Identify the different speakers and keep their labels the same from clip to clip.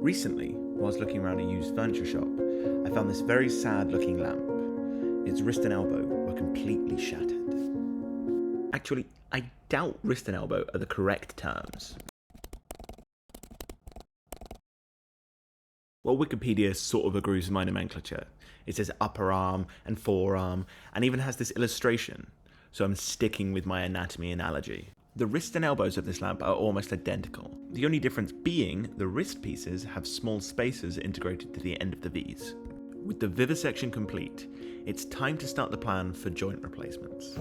Speaker 1: Recently, whilst looking around a used furniture shop, I found this very sad looking lamp. Its wrist and elbow were completely shattered. Actually, I doubt wrist and elbow are the correct terms. Well, Wikipedia sort of agrees with my nomenclature. It says upper arm and forearm, and even has this illustration, so I'm sticking with my anatomy analogy. The wrist and elbows of this lamp are almost identical, the only difference being the wrist pieces have small spacers integrated to the end of the V's. With the vivisection complete, it's time to start the plan for joint replacements.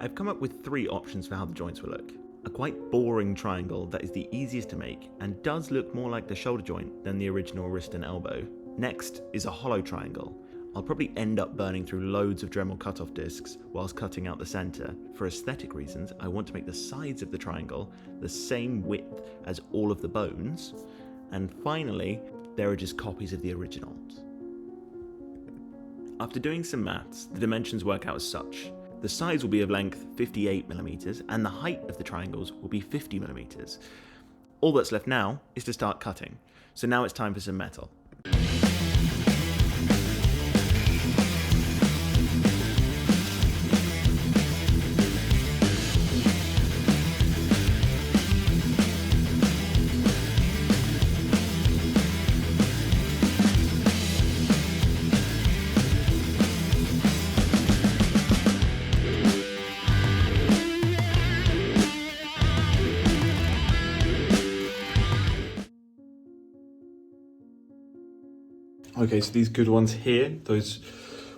Speaker 1: I've come up with 3 options for how the joints will look. A quite boring triangle that is the easiest to make and does look more like the shoulder joint than the original wrist and elbow. Next is a hollow triangle. I'll probably end up burning through loads of Dremel cutoff discs whilst cutting out the centre. For aesthetic reasons, I want to make the sides of the triangle the same width as all of the bones. And finally, there are just copies of the originals. After doing some maths, the dimensions work out as such. The sides will be of length 58mm and the height of the triangles will be 50mm. All that's left now is to start cutting. So now it's time for some metal.
Speaker 2: Okay, so these good ones here, those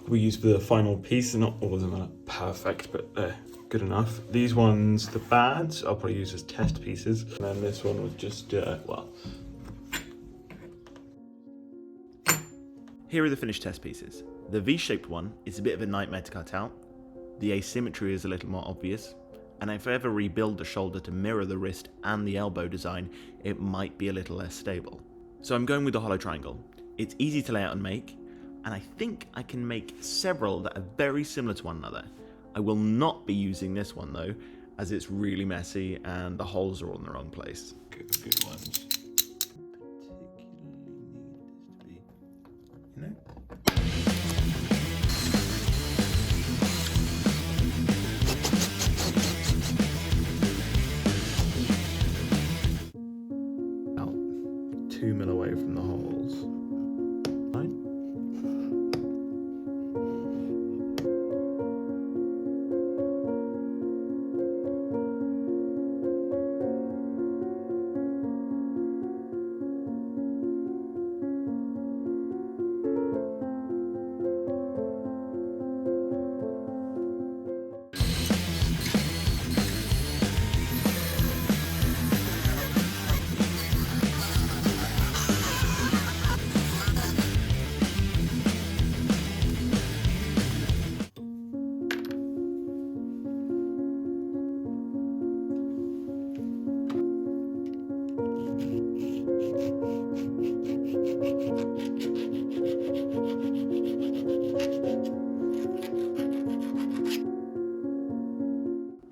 Speaker 2: we use for the final piece. Not all of them are perfect, but they're good enough. These ones, the bads, I'll probably use as test pieces. And then this one was just,
Speaker 1: Here are the finished test pieces. The V-shaped one is a bit of a nightmare to cut out. The asymmetry is a little more obvious. And if I ever rebuild the shoulder to mirror the wrist and the elbow design, it might be a little less stable. So I'm going with the hollow triangle. It's easy to lay out and make, and I think I can make several that are very similar to one another. I will not be using this one though, as it's really messy and the holes are all in the wrong place.
Speaker 2: good ones.
Speaker 1: About 2 mil away from the holes. Fine.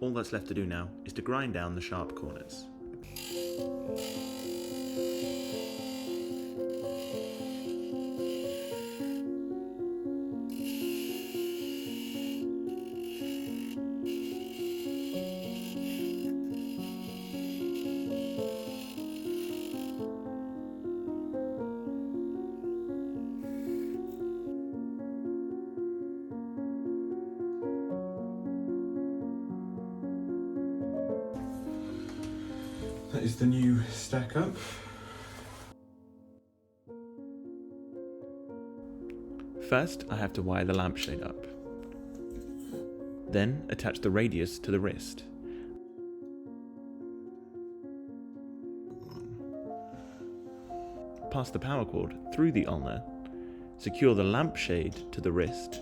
Speaker 1: All that's left to do now is to grind down the sharp corners.
Speaker 2: That is the new stack up.
Speaker 1: First, I have to wire the lampshade up. Then attach the radius to the wrist. Pass the power cord through the ulnar, secure the lampshade to the wrist,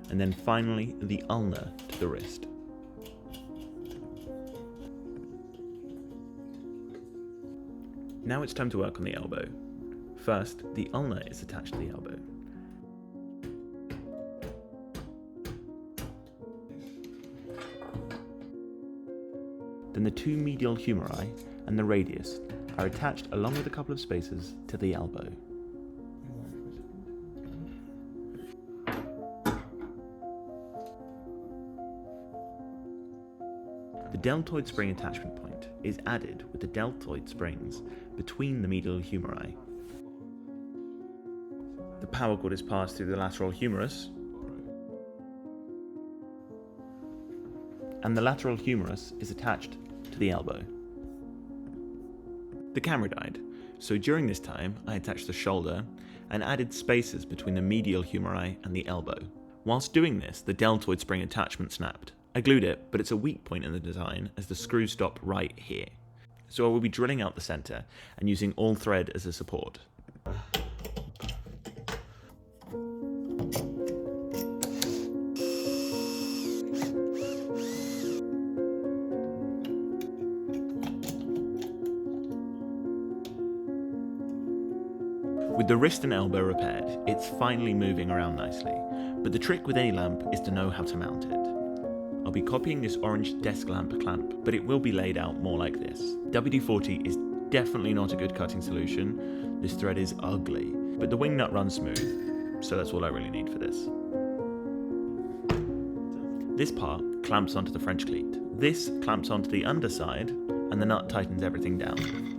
Speaker 1: and then finally the ulnar to the wrist. Now it's time to work on the elbow. First, the ulnar is attached to the elbow. Then the two medial humeri and the radius are attached along with a couple of spacers to the elbow. The deltoid spring attachment point is added with the deltoid springs between the medial humeri. The power cord is passed through the lateral humerus, and the lateral humerus is attached to the elbow. The camera died, so during this time I attached the shoulder and added spacers between the medial humeri and the elbow. Whilst doing this, the deltoid spring attachment snapped. I glued it, but it's a weak point in the design as the screws stop right here. So I will be drilling out the centre and using all thread as a support. With the wrist and elbow repaired, it's finally moving around nicely, but the trick with any lamp is to know how to mount it. I'll be copying this orange desk lamp clamp, but it will be laid out more like this. WD-40 is definitely not a good cutting solution. This thread is ugly, but the wing nut runs smooth, so that's all I really need for this. This part clamps onto the French cleat. This clamps onto the underside, and the nut tightens everything down.